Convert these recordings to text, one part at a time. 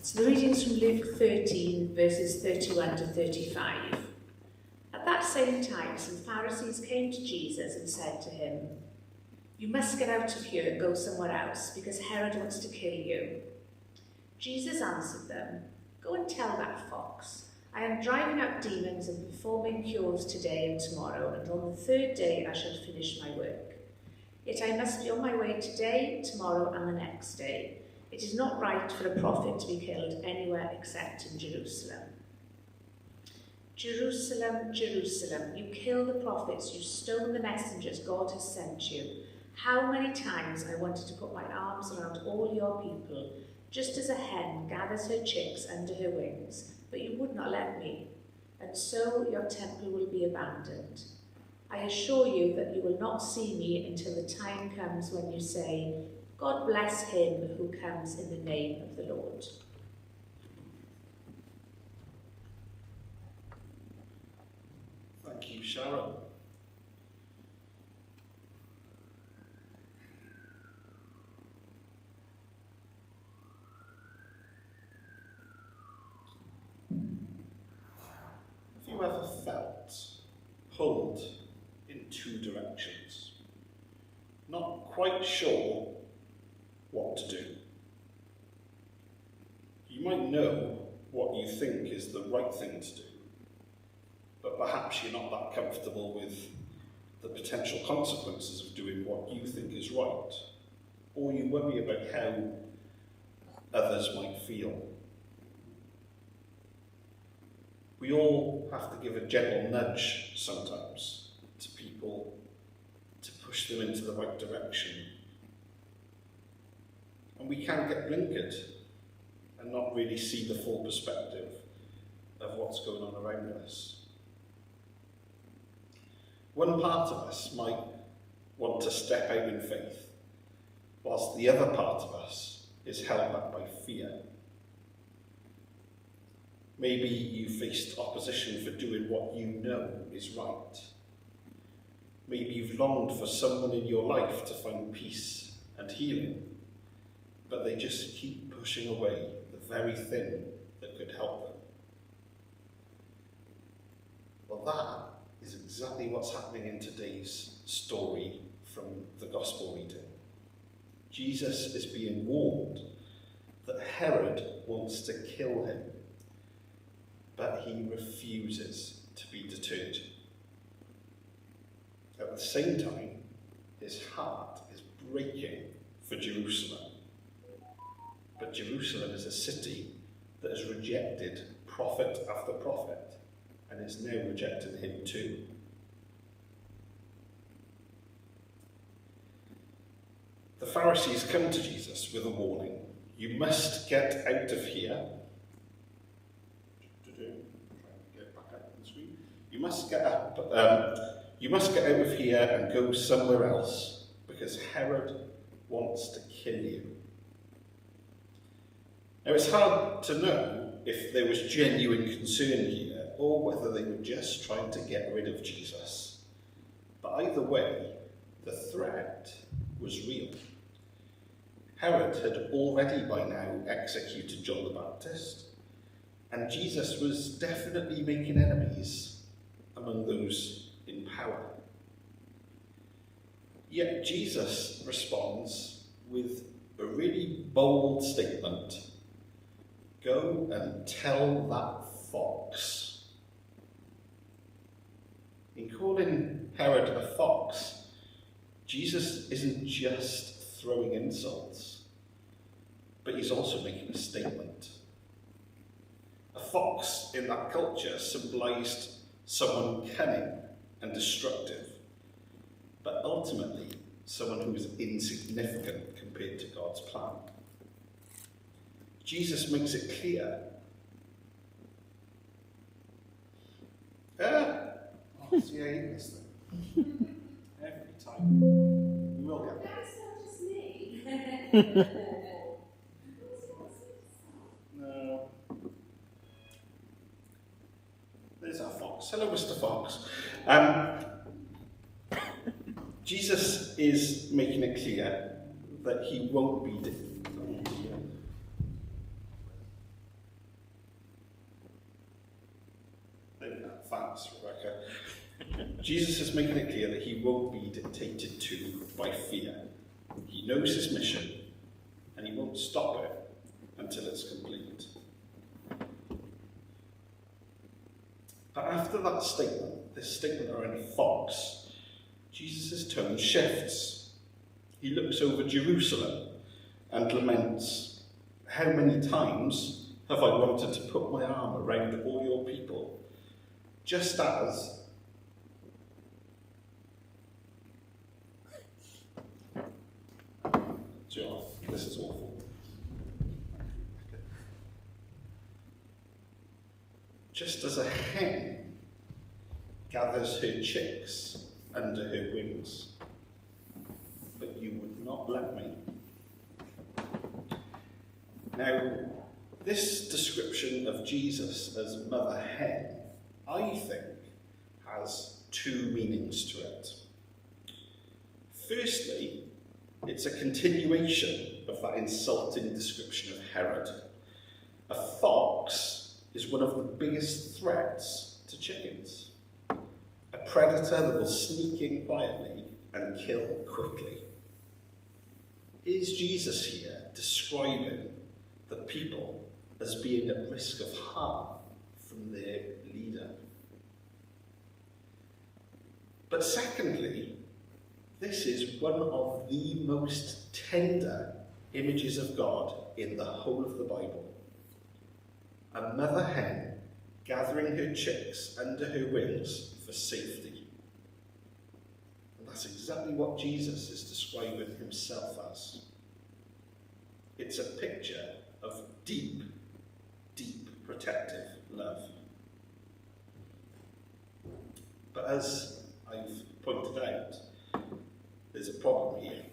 So the readings from Luke 13, verses 31 to 35. At that same time, some Pharisees came to Jesus and said to him, "You must get out of here and go somewhere else, because Herod wants to kill you." Jesus answered them, "Go and tell that fox, I am driving out demons and performing cures today and tomorrow, and on the third day I shall finish my work. Yet I must be on my way today, tomorrow, and the next day. It is not right for a prophet to be killed anywhere except in Jerusalem. Jerusalem, Jerusalem, you kill the prophets, you stone the messengers God has sent you. How many times I wanted to put my arms around all your people, just as a hen gathers her chicks under her wings, but you would not let me, and so your temple will be abandoned. I assure you that you will not see me until the time comes when you say, 'God bless him who comes in the name of the Lord.'" Thank you, Sharon. Have you ever felt pulled in two directions? Not quite sure what to do. You might know what you think is the right thing to do, but perhaps you're not that comfortable with the potential consequences of doing what you think is right, or you worry about how others might feel. We all have to give a gentle nudge sometimes to people to push them into the right direction. And we can get blinkered and not really see the full perspective of what's going on around us. One part of us might want to step out in faith, whilst the other part of us is held back by fear. Maybe you faced opposition for doing what you know is right. Maybe you've longed for someone in your life to find peace and healing, but they just keep pushing away the very thing that could help them. Well, that is exactly what's happening in today's story from the Gospel reading. Jesus is being warned that Herod wants to kill him, but he refuses to be deterred. At the same time, his heart is breaking for Jerusalem. But Jerusalem is a city that has rejected prophet after prophet and is now rejecting him too. The Pharisees come to Jesus with a warning. You must get out of here. You must get out of here and go somewhere else, because Herod wants to kill you. Now, it's hard to know if there was genuine concern here or whether they were just trying to get rid of Jesus. But either way, the threat was real. Herod had already by now executed John the Baptist, and Jesus was definitely making enemies among those in power. Yet Jesus responds with a really bold statement. Go and tell that fox. In calling Herod a fox, Jesus isn't just throwing insults, but he's also making a statement. A fox in that culture symbolized someone cunning and destructive, but ultimately someone who was insignificant compared to God's plan. Jesus makes it clear. See how you miss them. Every time. We will get there. That's not just me. No. There's our fox. Hello, Mr. Fox. Jesus is making it clear that he won't be Jesus is making it clear that he won't be dictated to by fear. He knows his mission, and he won't stop it until it's complete. But after that statement, this statement around a fox, Jesus' tone shifts. He looks over Jerusalem and laments, "How many times have I wanted to put my arm around all your people, just as..." John, this is awful. Just as a hen gathers her chicks under her wings, but you would not let me. Now, this description of Jesus as mother hen, I think, has two meanings to it. Firstly, it's a continuation of that insulting description of Herod. A fox is one of the biggest threats to chickens. A predator that will sneak in quietly and kill quickly. Is Jesus here describing the people as being at risk of harm from their leader? But secondly, this is one of the most tender images of God in the whole of the Bible. A mother hen gathering her chicks under her wings for safety. And that's exactly what Jesus is describing himself as. It's a picture of deep, deep protective love. But as I've pointed out, there's a problem here,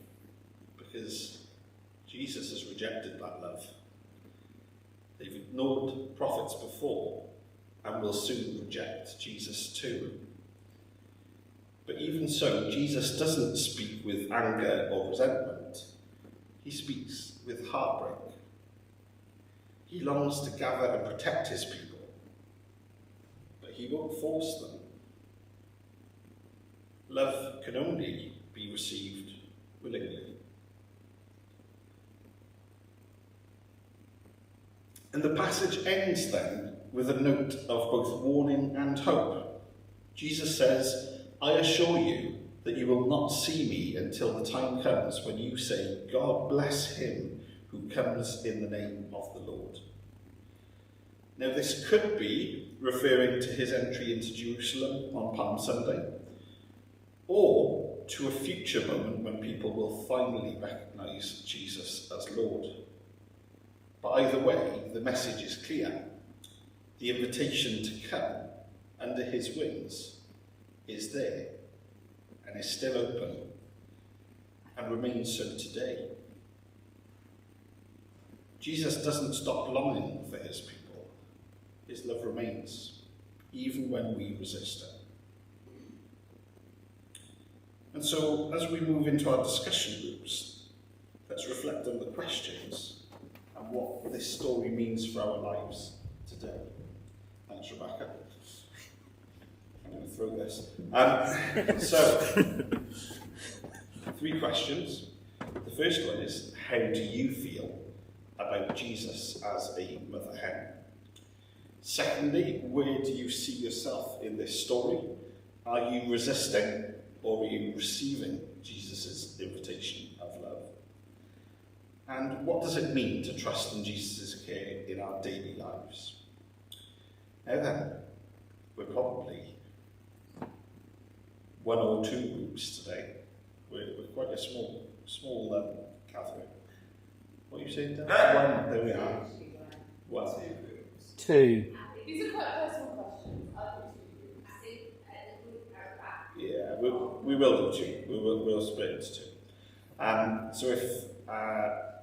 because Jesus has rejected that love. They've ignored prophets before and will soon reject Jesus too. But even so, Jesus doesn't speak with anger or resentment. He speaks with heartbreak. He longs to gather and protect his people, but he won't force them. Love can only be received willingly. And the passage ends then with a note of both warning and hope. Jesus says, "I assure you that you will not see me until the time comes when you say, 'God bless him who comes in the name of the Lord.'" Now this could be referring to his entry into Jerusalem on Palm Sunday, or to a future moment when people will finally recognise Jesus as Lord. But either way, the message is clear. The invitation to come under his wings is there, and is still open, and remains so today. Jesus doesn't stop longing for his people. His love remains, even when we resist it. And so, as we move into our discussion groups, let's reflect on the questions and what this story means for our lives today. Thanks, Rebecca. I'm going to throw this. So, 3 questions. The first one is, how do you feel about Jesus as a mother hen? Secondly, where do you see yourself in this story? Are you resisting, or are you receiving Jesus' invitation of love? And what does it mean to trust in Jesus' care in our daily lives? Now then, we're probably 1 or 2 groups today. We're quite a small gathering. What are you saying, Dan? 1, there we are. 1. 2. These are quite personal questions. Yeah, we will do 2. We'll split into 2. So if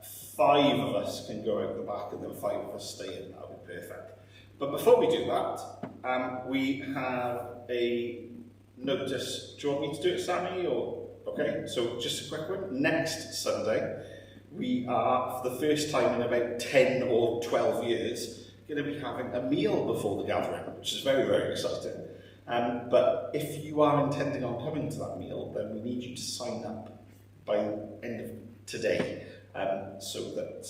5 of us can go out the back and then 5 of us stay in, that'll be perfect. But before we do that, we have a notice. Do you want me to do it, Sammy? Or okay, so just a quick one. Next Sunday, we are, for the first time in about 10 or 12 years, going to be having a meal before the gathering, which is very, very exciting. But if you are intending on coming to that meal, then we need you to sign up by the end of today, so that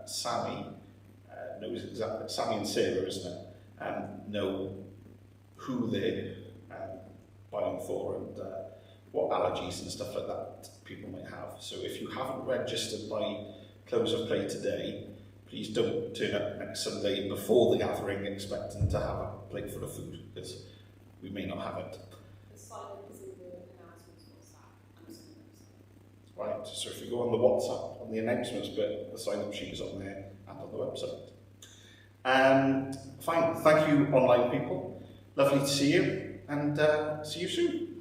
Sammy knows exactly, Sammy and Sarah, isn't it, know who they're buying for and what allergies and stuff like that people might have. So if you haven't registered by close of play today, please don't turn up next Sunday before the gathering expecting to have a plate full of food, because we may not have it. The sign-up is in the announcements WhatsApp and the website. Right, so if you go on the WhatsApp, on the announcements bit, the sign-up sheet is on there and on the website. Fine, thank you online people. Lovely to see you, and see you soon.